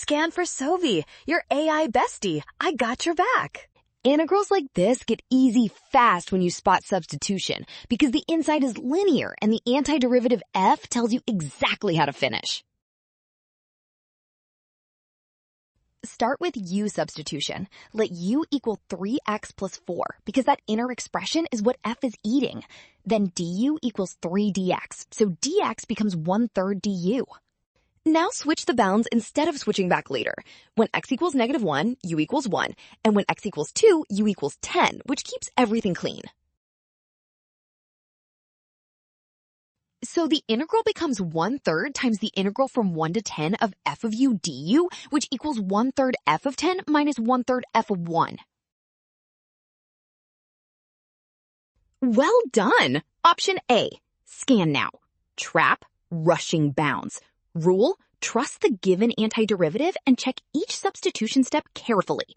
Scan for Sovi, your AI bestie. I got your back. Integrals like this get easy fast when you spot substitution because the inside is linear and the antiderivative f tells you exactly how to finish. Start with U-Substitution. Let U equal 3x plus 4 because that inner expression is what f is eating. Then du equals 3dx, so dx becomes 1/3 du. Now switch the bounds instead of switching back later. When x equals -1, u equals 1, and when x equals 2, u equals 10, which keeps everything clean. So the integral becomes 1/3 times the integral from 1 to 10 of f of u du, which equals 1/3 f of 10 minus 1/3 f of 1. Well done! Option A. Scan now. Trap, rushing bounds. Rule, trust the given antiderivative and check each substitution step carefully.